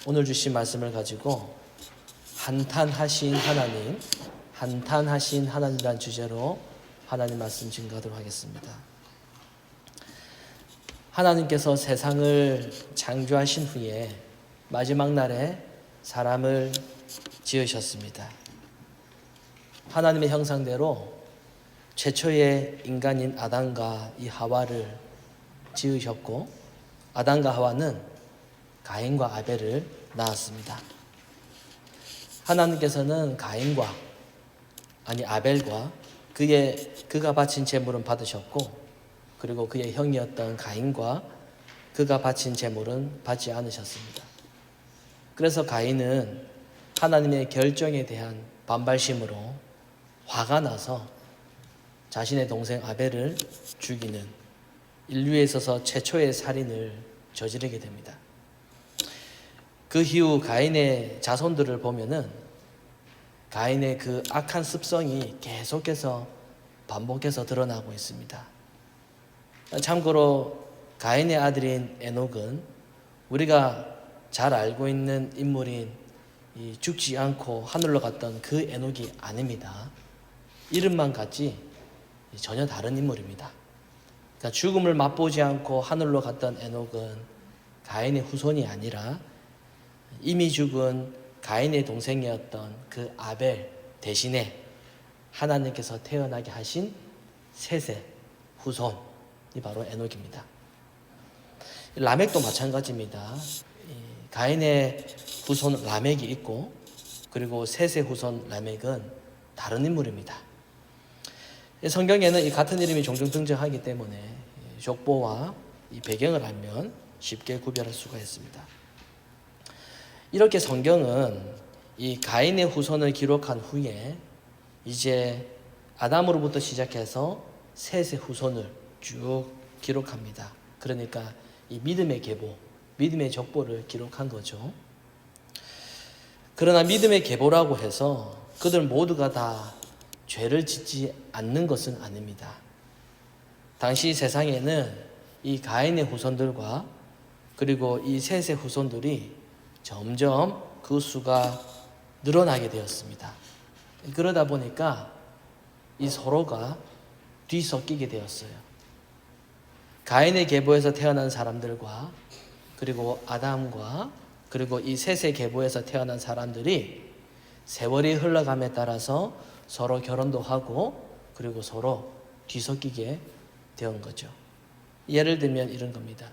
오늘 주신 말씀을 가지고 한탄하신 하나님이라는 주제로 하나님 말씀 증거하도록 하겠습니다. 하나님께서 세상을 창조하신 후에 마지막 날에 사람을 지으셨습니다. 하나님의 형상대로 최초의 인간인 아담과 이 하와를 지으셨고, 아담과 하와는 가인과 아벨을 낳았습니다. 하나님께서는 아벨과 그가 바친 제물은 받으셨고, 그리고 그의 형이었던 가인과 그가 바친 제물은 받지 않으셨습니다. 그래서 가인은 하나님의 결정에 대한 반발심으로 화가 나서 자신의 동생 아벨을 죽이는 인류에 있어서 최초의 살인을 저지르게 됩니다. 그 이후 가인의 자손들을 보면은 가인의 그 악한 습성이 계속해서 반복해서 드러나고 있습니다. 참고로 가인의 아들인 에녹은 우리가 잘 알고 있는 인물인 이 죽지 않고 하늘로 갔던 그 에녹이 아닙니다. 이름만 같지 전혀 다른 인물입니다. 그러니까 죽음을 맛보지 않고 하늘로 갔던 에녹은 가인의 후손이 아니라 이미 죽은 가인의 동생이었던 그 아벨 대신에 하나님께서 태어나게 하신 셋의 후손이 바로 에녹입니다. 라멕도 마찬가지입니다. 가인의 후손 라멕이 있고, 그리고 셋의 후손 라멕은 다른 인물입니다. 성경에는 이 같은 이름이 종종 등장하기 때문에 족보와 이 배경을 알면 쉽게 구별할 수가 있습니다. 이렇게 성경은 이 가인의 후손을 기록한 후에 이제 아담으로부터 시작해서 셋의 후손을 쭉 기록합니다. 그러니까 이 믿음의 계보, 믿음의 족보를 기록한 거죠. 그러나 믿음의 계보라고 해서 그들 모두가 다 죄를 짓지 않는 것은 아닙니다. 당시 세상에는 이 가인의 후손들과 그리고 이 셋의 후손들이 점점 그 수가 늘어나게 되었습니다. 그러다 보니까 이 서로가 뒤섞이게 되었어요. 가인의 계보에서 태어난 사람들과 그리고 아담과 그리고 이 셋의 계보에서 태어난 사람들이 세월이 흘러감에 따라서 서로 결혼도 하고 그리고 서로 뒤섞이게 된 거죠. 예를 들면 이런 겁니다.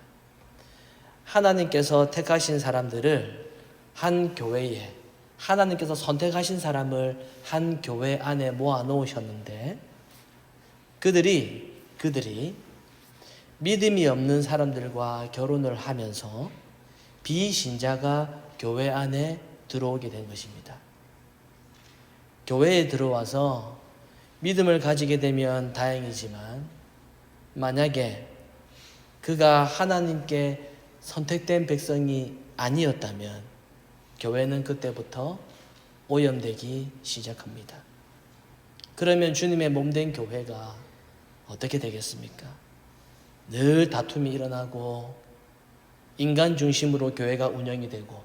하나님께서 택하신 사람들을 한 교회에, 하나님께서 선택하신 사람을 한 교회 안에 모아 놓으셨는데 그들이 믿음이 없는 사람들과 결혼을 하면서 비신자가 교회 안에 들어오게 된 것입니다. 교회에 들어와서 믿음을 가지게 되면 다행이지만 만약에 그가 하나님께 선택된 백성이 아니었다면 교회는 그때부터 오염되기 시작합니다. 그러면 주님의 몸된 교회가 어떻게 되겠습니까? 늘 다툼이 일어나고 인간 중심으로 교회가 운영이 되고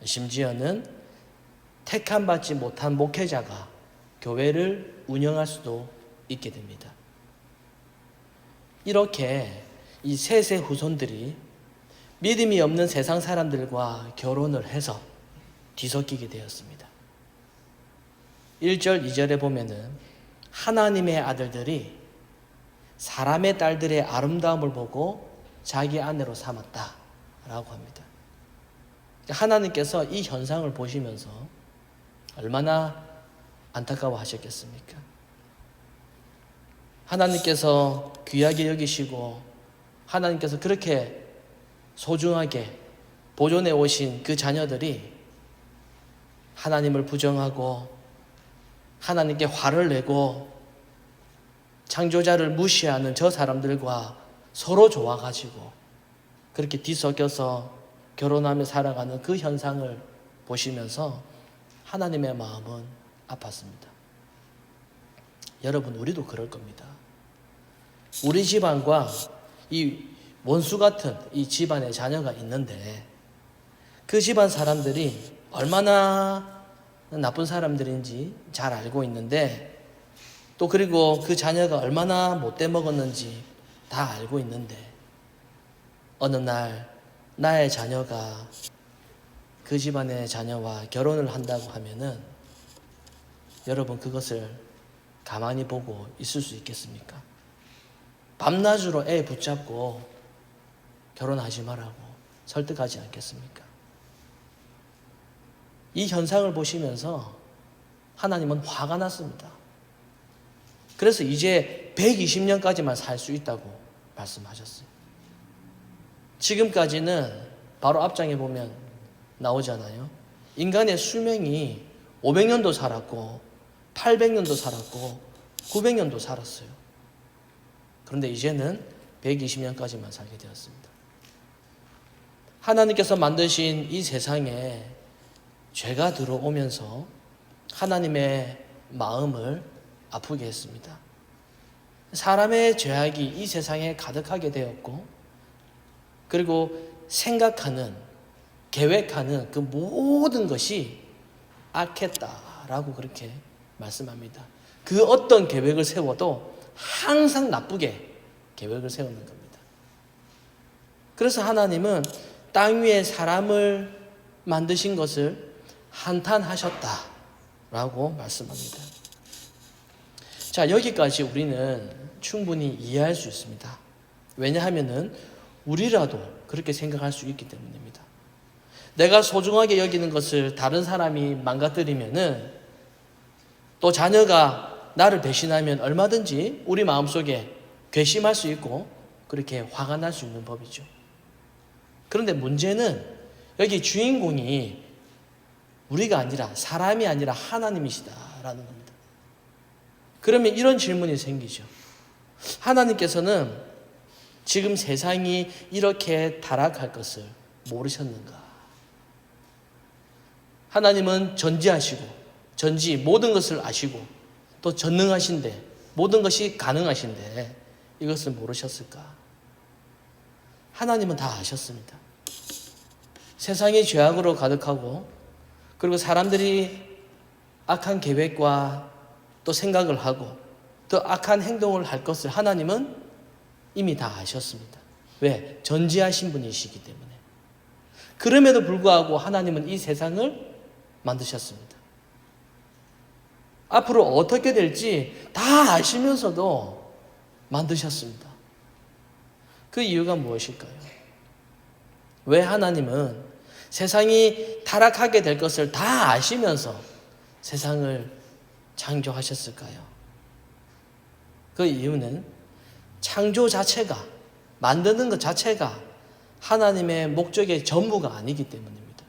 심지어는 택함받지 못한 목회자가 교회를 운영할 수도 있게 됩니다. 이렇게 이 셋의 후손들이 믿음이 없는 세상 사람들과 결혼을 해서 뒤섞이게 되었습니다. 1절, 2절에 보면은 하나님의 아들들이 사람의 딸들의 아름다움을 보고 자기 아내로 삼았다라고 합니다. 하나님께서 이 현상을 보시면서 얼마나 안타까워 하셨겠습니까? 하나님께서 귀하게 여기시고 하나님께서 그렇게 소중하게 보존해 오신 그 자녀들이 하나님을 부정하고 하나님께 화를 내고 창조자를 무시하는 저 사람들과 서로 좋아가지고 그렇게 뒤섞여서 결혼하며 살아가는 그 현상을 보시면서 하나님의 마음은 아팠습니다. 여러분, 우리도 그럴 겁니다. 우리 집안과 이 원수 같은 이 집안의 자녀가 있는데 그 집안 사람들이 얼마나 나쁜 사람들인지 잘 알고 있는데, 또 그리고 그 자녀가 얼마나 못돼 먹었는지 다 알고 있는데, 어느 날 나의 자녀가 그 집안의 자녀와 결혼을 한다고 하면은 여러분 그것을 가만히 보고 있을 수 있겠습니까? 밤낮으로 애 붙잡고 결혼하지 말라고 설득하지 않겠습니까? 이 현상을 보시면서 하나님은 화가 났습니다. 그래서 이제 120년까지만 살 수 있다고 말씀하셨어요. 지금까지는 바로 앞장에 보면 나오잖아요. 인간의 수명이 500년도 살았고 800년도 살았고 900년도 살았어요. 그런데 이제는 120년까지만 살게 되었습니다. 하나님께서 만드신 이 세상에 죄가 들어오면서 하나님의 마음을 아프게 했습니다. 사람의 죄악이 이 세상에 가득하게 되었고, 그리고 생각하는, 계획하는 그 모든 것이 악했다라고 그렇게 말씀합니다. 그 어떤 계획을 세워도 항상 나쁘게 계획을 세우는 겁니다. 그래서 하나님은 땅 위에 사람을 만드신 것을 한탄하셨다라고 말씀합니다. 자, 여기까지 우리는 충분히 이해할 수 있습니다. 왜냐하면은 우리라도 그렇게 생각할 수 있기 때문입니다. 내가 소중하게 여기는 것을 다른 사람이 망가뜨리면은, 또 자녀가 나를 배신하면 얼마든지 우리 마음속에 괘씸할 수 있고 그렇게 화가 날 수 있는 법이죠. 그런데 문제는 여기 주인공이 우리가 아니라, 사람이 아니라 하나님이시다라는 겁니다. 그러면 이런 질문이 생기죠. 하나님께서는 지금 세상이 이렇게 타락할 것을 모르셨는가? 하나님은 전지하시고 모든 것을 아시고 또 전능하신데, 모든 것이 가능하신데 이것을 모르셨을까? 하나님은 다 아셨습니다. 세상이 죄악으로 가득하고, 그리고 사람들이 악한 계획과 또 생각을 하고 또 악한 행동을 할 것을 하나님은 이미 다 아셨습니다. 왜? 전지하신 분이시기 때문에. 그럼에도 불구하고 하나님은 이 세상을 만드셨습니다. 앞으로 어떻게 될지 다 아시면서도 만드셨습니다. 그 이유가 무엇일까요? 왜 하나님은 세상이 타락하게 될 것을 다 아시면서 세상을 창조하셨을까요? 그 이유는 창조 자체가, 만드는 것 자체가 하나님의 목적의 전부가 아니기 때문입니다.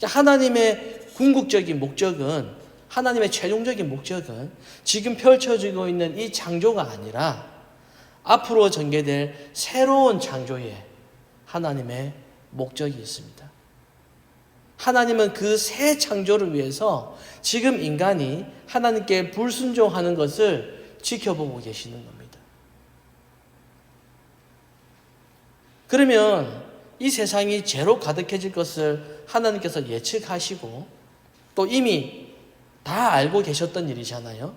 하나님의 궁극적인 목적은, 하나님의 최종적인 목적은 지금 펼쳐지고 있는 이 창조가 아니라 앞으로 전개될 새로운 창조에 하나님의 목적이 있습니다. 하나님은 그 새 창조를 위해서 지금 인간이 하나님께 불순종하는 것을 지켜보고 계시는 겁니다. 그러면 이 세상이 죄로 가득해질 것을 하나님께서 예측하시고 또 이미 다 알고 계셨던 일이잖아요.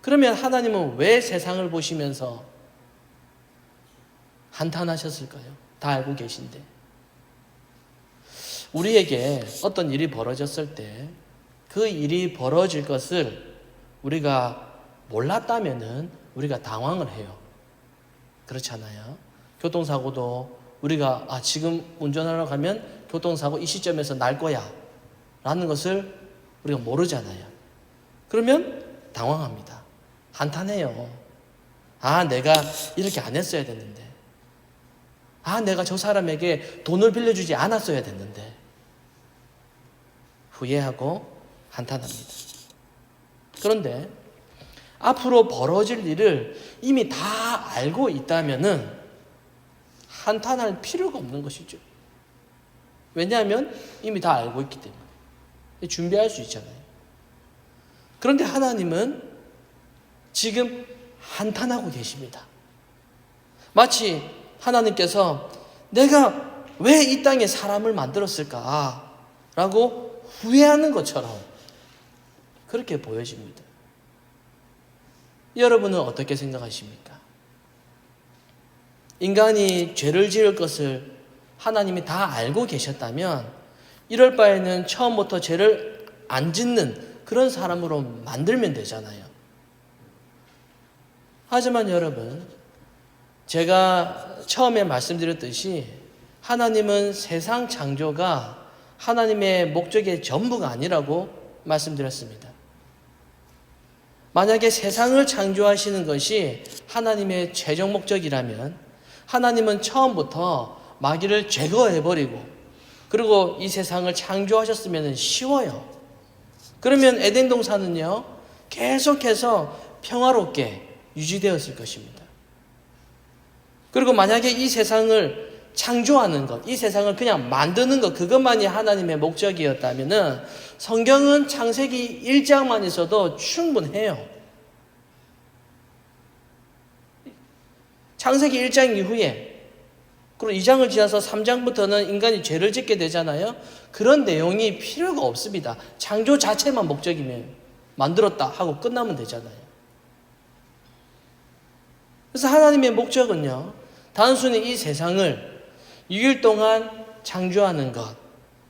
그러면 하나님은 왜 세상을 보시면서 한탄하셨을까요? 다 알고 계신데. 우리에게 어떤 일이 벌어졌을 때 그 일이 벌어질 것을 우리가 몰랐다면은 우리가 당황을 해요. 그렇잖아요. 교통사고도 우리가 지금 운전하러 가면 교통사고 이 시점에서 날 거야 라는 것을 우리가 모르잖아요. 그러면 당황합니다. 한탄해요. 내가 이렇게 안 했어야 됐는데, 내가 저 사람에게 돈을 빌려주지 않았어야 됐는데, 후회하고 한탄합니다. 그런데 앞으로 벌어질 일을 이미 다 알고 있다면은 한탄할 필요가 없는 것이죠. 왜냐하면 이미 다 알고 있기 때문에 준비할 수 있잖아요. 그런데 하나님은 지금 한탄하고 계십니다. 마치 하나님께서 내가 왜 이 땅에 사람을 만들었을까라고 후회하는 것처럼 그렇게 보여집니다. 여러분은 어떻게 생각하십니까? 인간이 죄를 지을 것을 하나님이 다 알고 계셨다면 이럴 바에는 처음부터 죄를 안 짓는 그런 사람으로 만들면 되잖아요. 하지만 여러분, 제가 처음에 말씀드렸듯이 하나님은 세상 창조가 하나님의 목적의 전부가 아니라고 말씀드렸습니다. 만약에 세상을 창조하시는 것이 하나님의 최종 목적이라면 하나님은 처음부터 마귀를 제거해버리고 그리고 이 세상을 창조하셨으면 쉬워요. 그러면 에덴 동산은요 계속해서 평화롭게 유지되었을 것입니다. 그리고 만약에 이 세상을 창조하는 것, 이 세상을 그냥 만드는 것, 그것만이 하나님의 목적이었다면은 성경은 창세기 1장만 있어도 충분해요. 창세기 1장 이후에 그리고 2장을 지나서 3장부터는 인간이 죄를 짓게 되잖아요. 그런 내용이 필요가 없습니다. 창조 자체만 목적이면 만들었다 하고 끝나면 되잖아요. 그래서 하나님의 목적은요, 단순히 이 세상을 6일 동안 창조하는 것,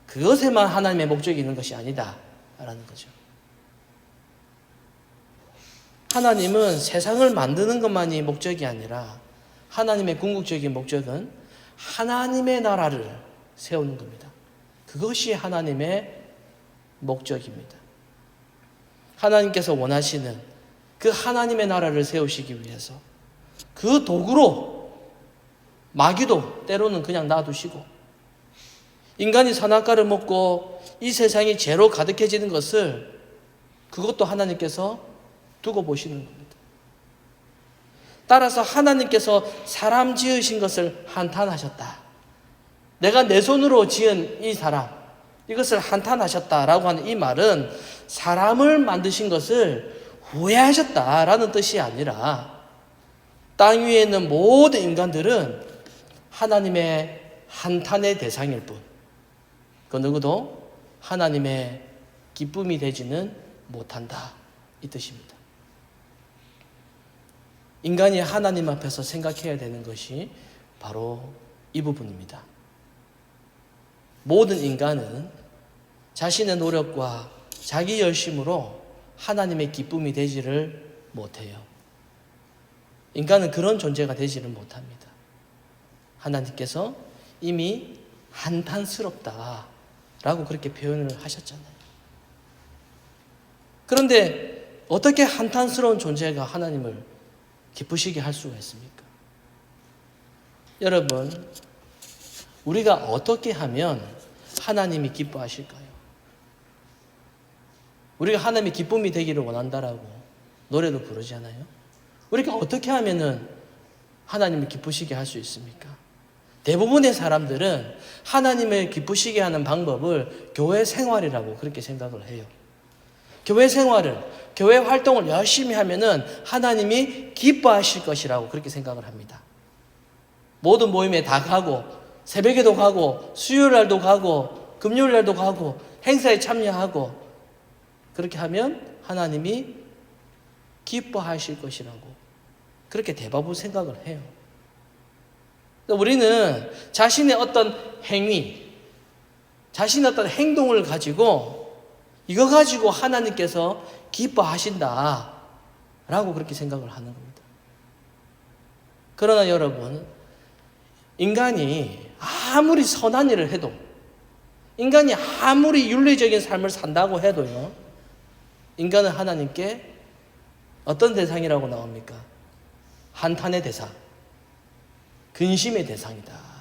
그것에만 하나님의 목적이 있는 것이 아니다 라는 거죠. 하나님은 세상을 만드는 것만이 목적이 아니라 하나님의 궁극적인 목적은 하나님의 나라를 세우는 겁니다. 그것이 하나님의 목적입니다. 하나님께서 원하시는 그 하나님의 나라를 세우시기 위해서 그 도구로 마귀도 때로는 그냥 놔두시고 인간이 선악과를 먹고 이 세상이 죄로 가득해지는 것을 그것도 하나님께서 두고 보시는 겁니다. 따라서 하나님께서 사람 지으신 것을 한탄하셨다. 내가 내 손으로 지은 이 사람, 이것을 한탄하셨다라고 하는 이 말은 사람을 만드신 것을 후회하셨다라는 뜻이 아니라 땅 위에 있는 모든 인간들은 하나님의 한탄의 대상일 뿐, 그 누구도 하나님의 기쁨이 되지는 못한다, 이 뜻입니다. 인간이 하나님 앞에서 생각해야 되는 것이 바로 이 부분입니다. 모든 인간은 자신의 노력과 자기 열심으로 하나님의 기쁨이 되지를 못해요. 인간은 그런 존재가 되지를 못합니다. 하나님께서 이미 한탄스럽다라고 그렇게 표현을 하셨잖아요. 그런데 어떻게 한탄스러운 존재가 하나님을 기쁘시게 할 수가 있습니까? 여러분, 우리가 어떻게 하면 하나님이 기뻐하실까요? 우리가 하나님의 기쁨이 되기를 원한다라고 노래도 부르잖아요. 우리가 어떻게 하면은 하나님을 기쁘시게 할 수 있습니까? 대부분의 사람들은 하나님을 기쁘시게 하는 방법을 교회 생활이라고 그렇게 생각을 해요. 교회 생활을, 교회 활동을 열심히 하면은 하나님이 기뻐하실 것이라고 그렇게 생각을 합니다. 모든 모임에 다 가고, 새벽에도 가고, 수요일날도 가고, 금요일날도 가고, 행사에 참여하고, 그렇게 하면 하나님이 기뻐하실 것이라고 그렇게 대부분 생각을 해요. 우리는 자신의 어떤 행위, 자신의 어떤 행동을 가지고 이거 가지고 하나님께서 기뻐하신다 라고 그렇게 생각을 하는 겁니다. 그러나 여러분, 인간이 아무리 선한 일을 해도, 인간이 아무리 윤리적인 삶을 산다고 해도요, 인간은 하나님께 어떤 대상이라고 나옵니까? 한탄의 대상, 근심의 대상이다.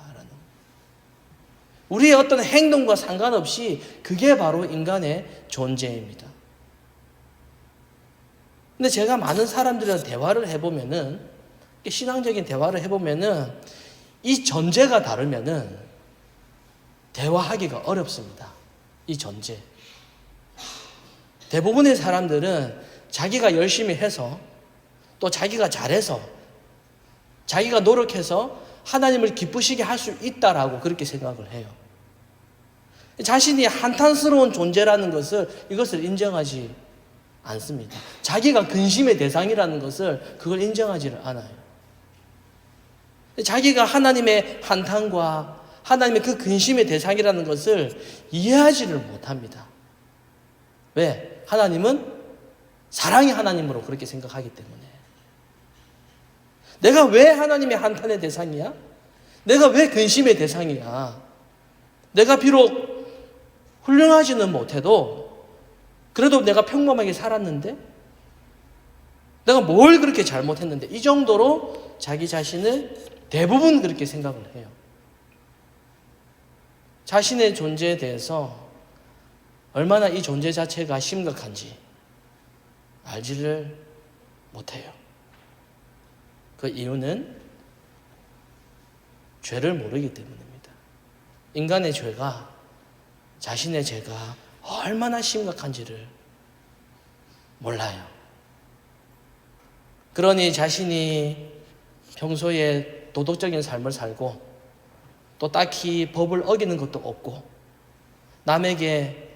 우리의 어떤 행동과 상관없이 그게 바로 인간의 존재입니다. 근데 제가 많은 사람들이랑 대화를 해보면은, 신앙적인 대화를 해보면은, 이 전제가 다르면은 대화하기가 어렵습니다. 이 전제. 대부분의 사람들은 자기가 열심히 해서 또 자기가 잘해서 자기가 노력해서 하나님을 기쁘시게 할 수 있다라고 그렇게 생각을 해요. 자신이 한탄스러운 존재라는 이것을 인정하지 않습니다. 자기가 근심의 대상이라는 그걸 인정하지를 않아요. 자기가 하나님의 한탄과 하나님의 그 근심의 대상이라는 것을 이해하지를 못합니다. 왜? 하나님은 사랑의 하나님으로 그렇게 생각하기 때문에. 내가 왜 하나님의 한탄의 대상이야? 내가 왜 근심의 대상이야? 내가 비록 훌륭하지는 못해도 그래도 내가 평범하게 살았는데 내가 뭘 그렇게 잘못했는데 이 정도로 자기 자신을 대부분 그렇게 생각을 해요. 자신의 존재에 대해서 얼마나 이 존재 자체가 심각한지 알지를 못해요. 그 이유는 죄를 모르기 때문입니다. 인간의 죄가, 자신의 죄가 얼마나 심각한지를 몰라요. 그러니 자신이 평소에 도덕적인 삶을 살고 또 딱히 법을 어기는 것도 없고 남에게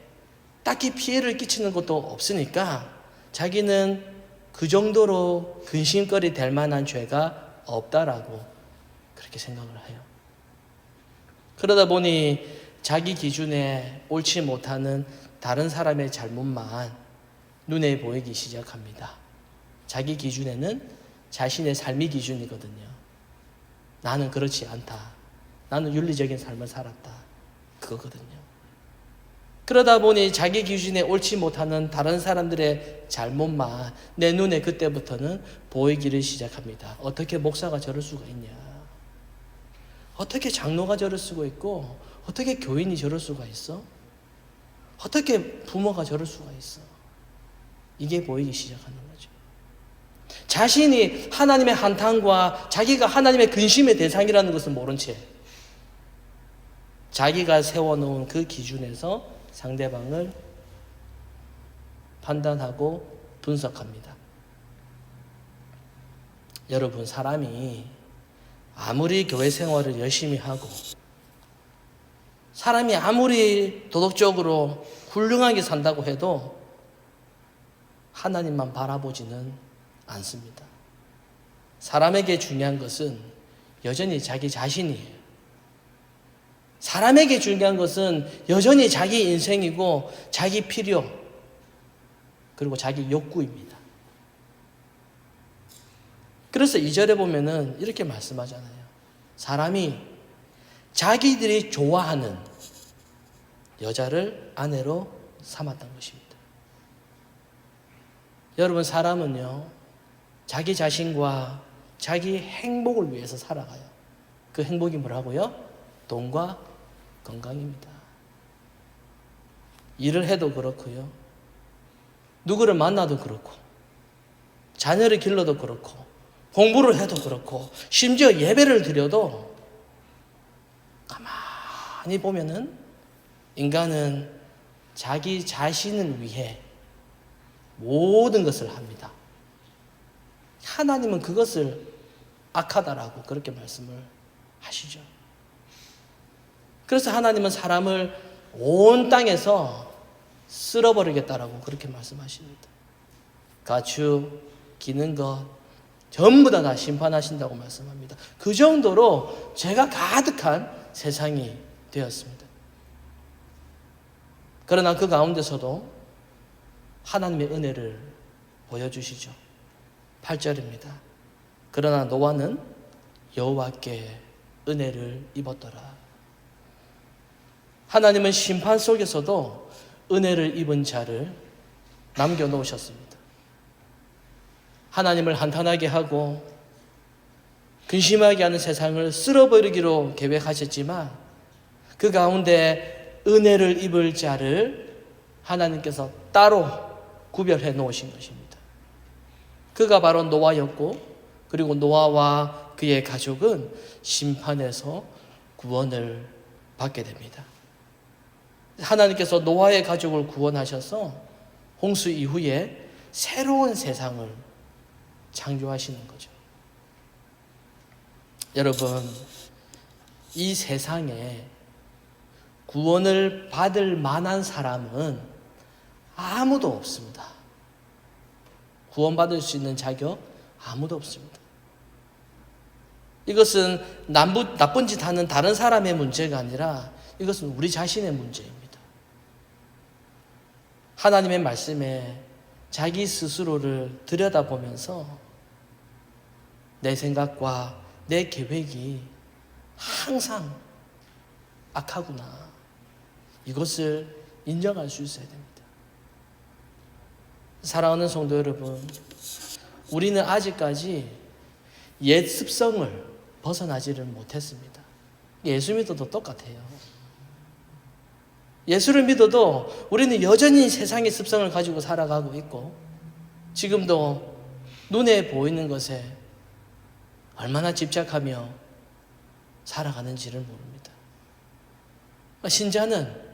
딱히 피해를 끼치는 것도 없으니까 자기는 그 정도로 근심거리 될 만한 죄가 없다라고 그렇게 생각을 해요. 그러다 보니 자기 기준에 옳지 못하는 다른 사람의 잘못만 눈에 보이기 시작합니다. 자기 기준에는 자신의 삶이 기준이거든요. 나는 그렇지 않다. 나는 윤리적인 삶을 살았다. 그거거든요. 그러다 보니 자기 기준에 옳지 못하는 다른 사람들의 잘못만 내 눈에 그때부터는 보이기를 시작합니다. 어떻게 목사가 저럴 수가 있냐? 어떻게 장로가 저럴 수가 있고 어떻게 교인이 저럴 수가 있어? 어떻게 부모가 저럴 수가 있어? 이게 보이기 시작하는 거죠. 자신이 하나님의 한탄과 자기가 하나님의 근심의 대상이라는 것을 모른 채 자기가 세워놓은 그 기준에서 상대방을 판단하고 분석합니다. 여러분, 사람이 아무리 교회 생활을 열심히 하고 사람이 아무리 도덕적으로 훌륭하게 산다고 해도 하나님만 바라보지는 않습니다. 사람에게 중요한 것은 여전히 자기 자신이에요. 사람에게 중요한 것은 여전히 자기 인생이고 자기 필요 그리고 자기 욕구입니다. 그래서 2절에 보면은 이렇게 말씀하잖아요. 사람이 자기들이 좋아하는 여자를 아내로 삼았던 것입니다. 여러분, 사람은요 자기 자신과 자기 행복을 위해서 살아가요. 그 행복이 뭐라고요? 돈과 건강입니다. 일을 해도 그렇고요. 누구를 만나도 그렇고 자녀를 길러도 그렇고 공부를 해도 그렇고 심지어 예배를 드려도 가만히 보면은 인간은 자기 자신을 위해 모든 것을 합니다. 하나님은 그것을 악하다라고 그렇게 말씀을 하시죠. 그래서 하나님은 사람을 온 땅에서 쓸어버리겠다라고 그렇게 말씀하십니다. 가축, 기는 것 전부 다 심판하신다고 말씀합니다. 그 정도로 죄가 가득한 세상이 되었습니다. 그러나 그 가운데서도 하나님의 은혜를 보여주시죠. 8절입니다. 그러나 노아는 여호와께 은혜를 입었더라. 하나님은 심판 속에서도 은혜를 입은 자를 남겨놓으셨습니다. 하나님을 한탄하게 하고 근심하게 하는 세상을 쓸어버리기로 계획하셨지만 그 가운데 은혜를 입을 자를 하나님께서 따로 구별해 놓으신 것입니다. 그가 바로 노아였고 그리고 노아와 그의 가족은 심판에서 구원을 받게 됩니다. 하나님께서 노아의 가족을 구원하셔서 홍수 이후에 새로운 세상을 창조하시는 거죠. 여러분, 이 세상에 구원을 받을 만한 사람은 아무도 없습니다. 구원받을 수 있는 자격 아무도 없습니다. 이것은 나쁜 짓 하는 다른 사람의 문제가 아니라 이것은 우리 자신의 문제입니다. 하나님의 말씀에 자기 스스로를 들여다보면서 내 생각과 내 계획이 항상 악하구나, 이것을 인정할 수 있어야 됩니다. 사랑하는 성도 여러분, 우리는 아직까지 옛 습성을 벗어나지를 못했습니다. 예수 믿어도 똑같아요. 예수를 믿어도 우리는 여전히 세상의 습성을 가지고 살아가고 있고, 지금도 눈에 보이는 것에 얼마나 집착하며 살아가는지를 모릅니다. 신자는,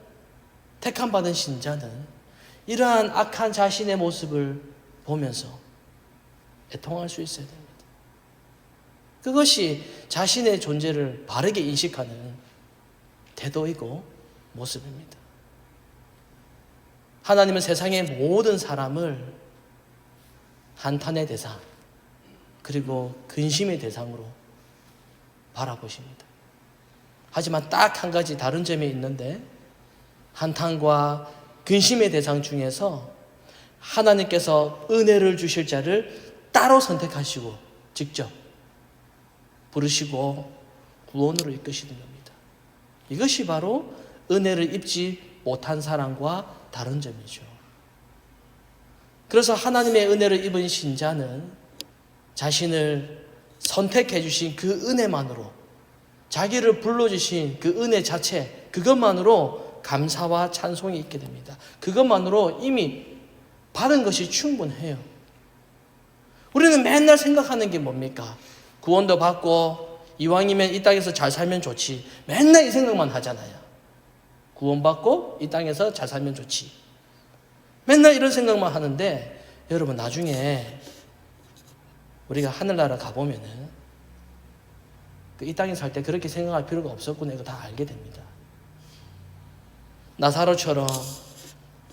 택함받은 신자는 이러한 악한 자신의 모습을 보면서 애통할 수 있어야 됩니다. 그것이 자신의 존재를 바르게 인식하는 태도이고 모습입니다. 하나님은 세상의 모든 사람을 한탄의 대상, 그리고 근심의 대상으로 바라보십니다. 하지만 딱 한 가지 다른 점이 있는데, 한탄과 근심의 대상 중에서 하나님께서 은혜를 주실 자를 따로 선택하시고 직접 부르시고 구원으로 이끄시는 겁니다. 이것이 바로 은혜를 입지 못한 사람과 다른 점이죠. 그래서 하나님의 은혜를 입은 신자는 자신을 선택해 주신 그 은혜만으로, 자기를 불러주신 그 은혜 자체, 그것만으로 감사와 찬송이 있게 됩니다. 그것만으로 이미 받은 것이 충분해요. 우리는 맨날 생각하는 게 뭡니까? 구원도 받고 이왕이면 이 땅에서 잘 살면 좋지. 맨날 이 생각만 하잖아요. 구원받고 이 땅에서 잘 살면 좋지. 맨날 이런 생각만 하는데, 여러분, 나중에 우리가 하늘나라 가보면은 이 땅에 살 때 그렇게 생각할 필요가 없었구나, 이거 다 알게 됩니다. 나사로처럼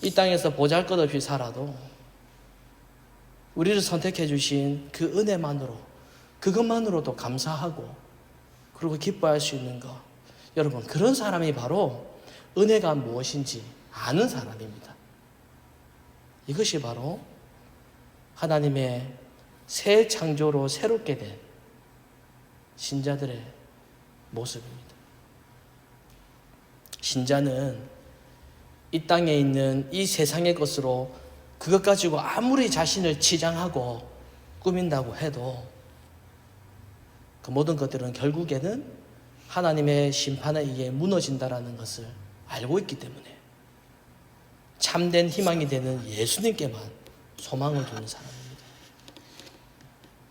이 땅에서 보잘것없이 살아도 우리를 선택해 주신 그 은혜만으로, 그것만으로도 감사하고 그리고 기뻐할 수 있는 것, 여러분, 그런 사람이 바로 은혜가 무엇인지 아는 사람입니다. 이것이 바로 하나님의 새 창조로 새롭게 된 신자들의 모습입니다. 신자는 이 땅에 있는 이 세상의 것으로 그것 가지고 아무리 자신을 치장하고 꾸민다고 해도 그 모든 것들은 결국에는 하나님의 심판에 의해 무너진다라는 것을 알고 있기 때문에 참된 희망이 되는 예수님께만 소망을 두는 사람입니다.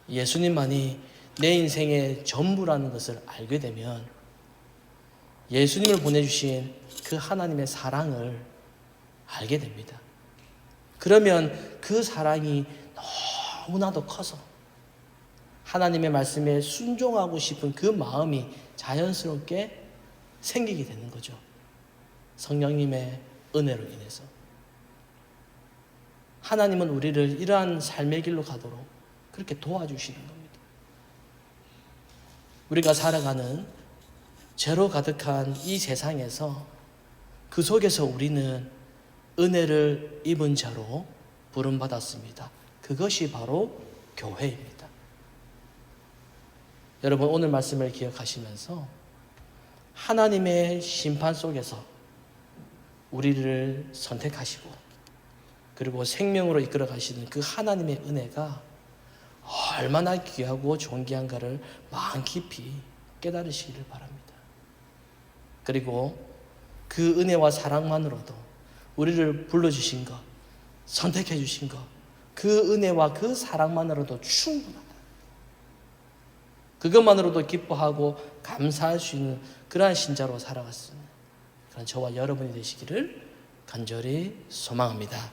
예수님만이 내 인생의 전부라는 것을 알게 되면 예수님을 보내주신 그 하나님의 사랑을 알게 됩니다. 그러면 그 사랑이 너무나도 커서 하나님의 말씀에 순종하고 싶은 그 마음이 자연스럽게 생기게 되는 거죠. 성령님의 은혜로 인해서. 하나님은 우리를 이러한 삶의 길로 가도록 그렇게 도와주시는 겁니다. 우리가 살아가는 죄로 가득한 이 세상에서 그 속에서 우리는 은혜를 입은 자로 부름받았습니다. 그것이 바로 교회입니다. 여러분, 오늘 말씀을 기억하시면서 하나님의 심판 속에서 우리를 선택하시고 그리고 생명으로 이끌어 가시는 그 하나님의 은혜가 얼마나 귀하고 존귀한가를 마음 깊이 깨달으시기를 바랍니다. 그리고 그 은혜와 사랑만으로도 우리를 불러주신 것, 선택해 주신 것, 그 은혜와 그 사랑만으로도 충분하다. 그것만으로도 기뻐하고 감사할 수 있는 그러한 신자로 살아갔습니다. 그런 저와 여러분이 되시기를 간절히 소망합니다.